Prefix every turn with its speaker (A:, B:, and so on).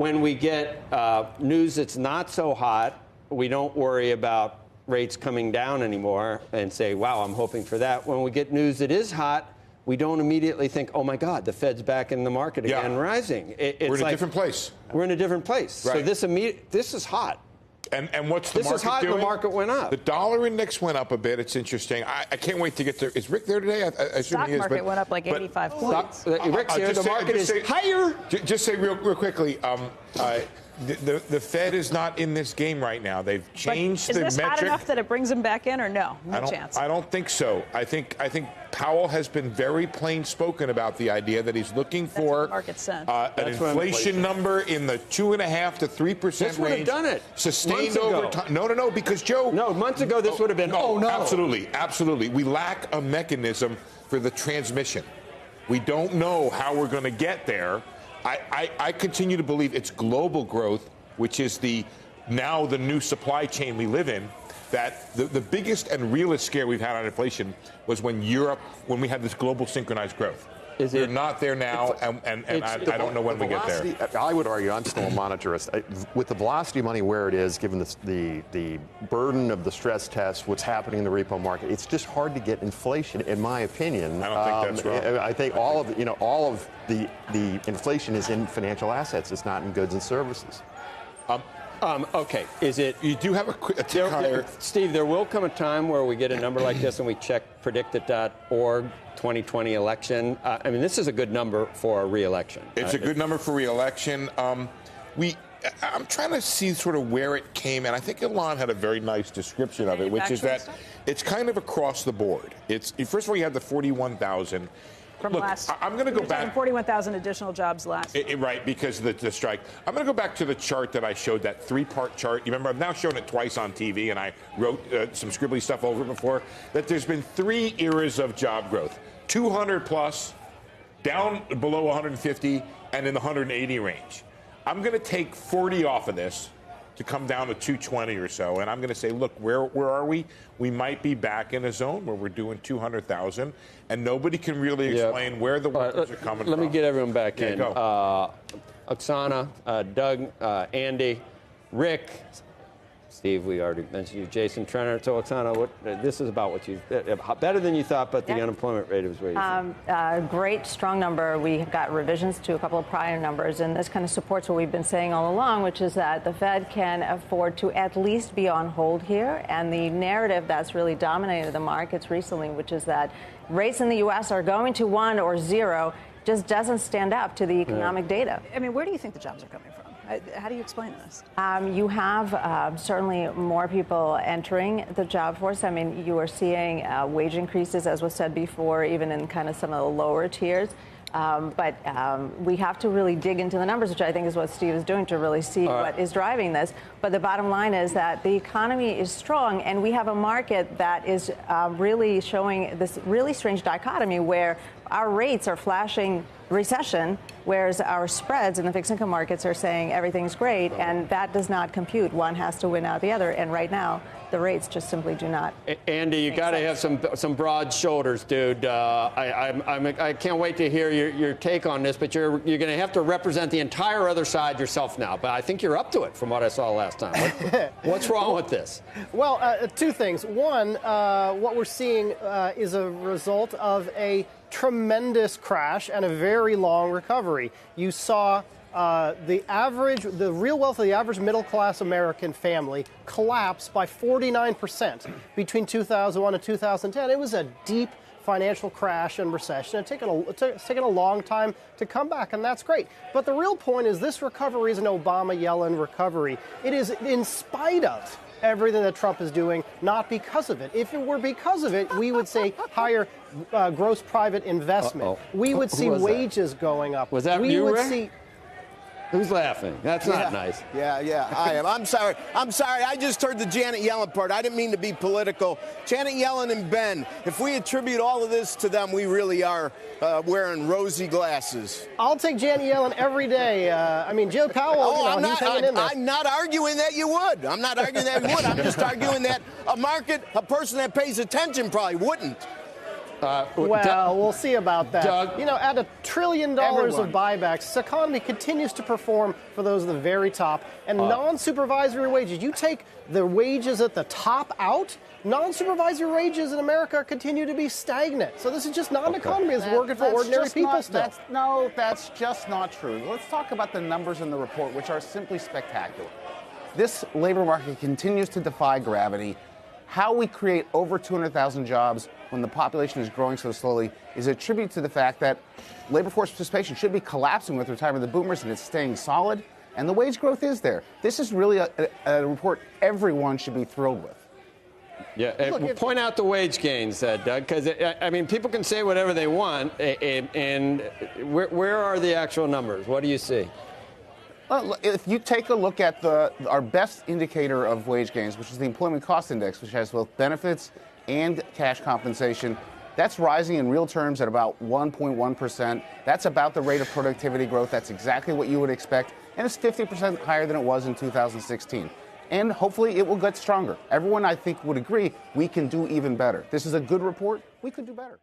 A: when we get news that's not so hot, we don't worry about rates coming down anymore and say, wow, I'm hoping for that. When we get news that is hot, we don't immediately think, oh, my God, the Fed's back in the market again, rising.
B: We're in a different place.
A: We're in a different place.
B: Right.
A: So this is hot.
B: And what's the market doing?
A: This is hot, and the market went up.
B: The dollar index went up a bit. It's interesting. I can't wait to get there. Is Rick there today? I assume he is.
C: Stock market went up like 85 points.
A: Rick's here. The market is higher.
B: Just say real quickly, the Fed is not in this game right now. They've changed the metric.
C: Is this hot enough that it brings them back in, or no? No chance.
B: I don't think so. I think Powell has been very plain spoken about the idea that he's looking for an inflation number in the 2.5% to 3% range.
A: This would have done it
B: sustained over time. No, because Joe.
A: No, months ago this would have been. Oh no.
B: Absolutely. We lack a mechanism for the transmission. We don't know how we're going to get there. I continue to believe it's global growth, which is now the new supply chain we live in. That the biggest and realest scare we've had on inflation was when we had this global synchronized growth. They're not there now, and I don't know when we get there.
D: I would argue, I'm still a monetarist. With the velocity of money where it is, given the burden of the stress test, what's happening in the repo market, it's just hard to get inflation, in my opinion.
B: I don't think that's wrong.
D: I think all of the inflation is in financial assets. It's not in goods and services.
A: Okay. Is it?
B: You do have a tick higher.
A: Steve, there will come a time where we get a number like this and we check predictit.org 2020 election. I mean, this is a good number for a re-election.
B: It's a good number for re-election. I'm trying to see sort of where it came, and I think Elon had a very nice description of it, which is that it's kind of across the board. It's first of all, you have the 41,000.
C: From last,
B: I'm going to go back.
C: 41,000 additional jobs last.
B: Right, because of the strike. I'm going to go back to the chart that I showed, that three-part chart. You remember, I've now shown it twice on TV, and I wrote some scribbly stuff over it before, that there's been 3 eras of job growth. 200 plus, down below 150, and in the 180 range. I'm going to take 40 off of this to come down to 220 or so, and I'm going to say, look, where are we? We might be back in a zone where we're doing 200,000, and nobody can really explain where the workers are coming from.
A: Let me get everyone back in.
B: Go.
A: Oksana, Doug, Andy, Rick, Steve, we already mentioned you, Jason, Trennert. So, Oksana, this is about what you better than you thought, but the unemployment rate is where you
E: great, strong number. We got revisions to a couple of prior numbers, and this kind of supports what we've been saying all along, which is that the Fed can afford to at least be on hold here. And the narrative that's really dominated the markets recently, which is that rates in the U.S. are going to 1 or 0, just doesn't stand up to the economic data.
C: I mean, where do you think the jobs are coming from? How do you explain this?
E: You have certainly more people entering the job force. I mean, you are seeing wage increases, as was said before, even in kind of some of the lower tiers. But we have to really dig into the numbers, which I think is what Steve is doing, to really see what is driving this. But the bottom line is that the economy is strong, and we have a market that is really showing this really strange dichotomy where our rates are flashing recession, whereas our spreads in the fixed income markets are saying everything's great, and that does not compute. One has to win out the other, and right now the rates just simply do not.
A: Andy, you got to have some broad shoulders, dude. I can't wait to hear your take on this, but you're going to have to represent the entire other side yourself now. But I think you're up to it from what I saw last time. What's wrong with this?
F: Well, 2 things. One, what we're seeing is a result of a tremendous crash and a very long recovery. You saw the real wealth of the average middle-class American family collapse by 49% between 2001 and 2010. It was a deep financial crash and recession. It's taken a long time to come back, and that's great. But the real point is this recovery is an Obama-Yellen recovery. It is in spite of everything that Trump is doing, not because of it. If it were because of it, we would say higher gross private investment. We would see wages going up.
A: Was that you, Rick? Who's laughing? That's not nice.
G: Yeah, I am. I'm sorry. I just heard the Janet Yellen part. I didn't mean to be political. Janet Yellen and Ben, if we attribute all of this to them, we really are wearing rosy glasses.
F: I'll take Janet Yellen every day. I mean, Joe Powell, he's hanging in there.
G: I'm not arguing that you would. I'm just arguing that a person that pays attention probably wouldn't.
F: Well, we'll see about that.
A: Doug,
F: you know, at $1 trillion of buybacks, this economy continues to perform for those at the very top. And non-supervisory wages, you take the wages at the top out, non-supervisory wages in America continue to be stagnant. So this is just not an economy that's working for ordinary people still.
H: That's just not true. Let's talk about the numbers in the report, which are simply spectacular. This labor market continues to defy gravity. How we create over 200,000 jobs when the population is growing so slowly is a tribute to the fact that labor force participation should be collapsing with the retirement of the boomers, and it's staying solid, and the wage growth is there. This is really a report everyone should be thrilled with.
A: Yeah, point out the wage gains, Doug, because, I mean, people can say whatever they want, and where are the actual numbers? What do you see?
H: If you take a look at our best indicator of wage gains, which is the Employment Cost Index, which has both benefits and cash compensation, that's rising in real terms at about 1.1%. That's about the rate of productivity growth. That's exactly what you would expect. And it's 50% higher than it was in 2016. And hopefully it will get stronger. Everyone, I think, would agree we can do even better. This is a good report. We could do better.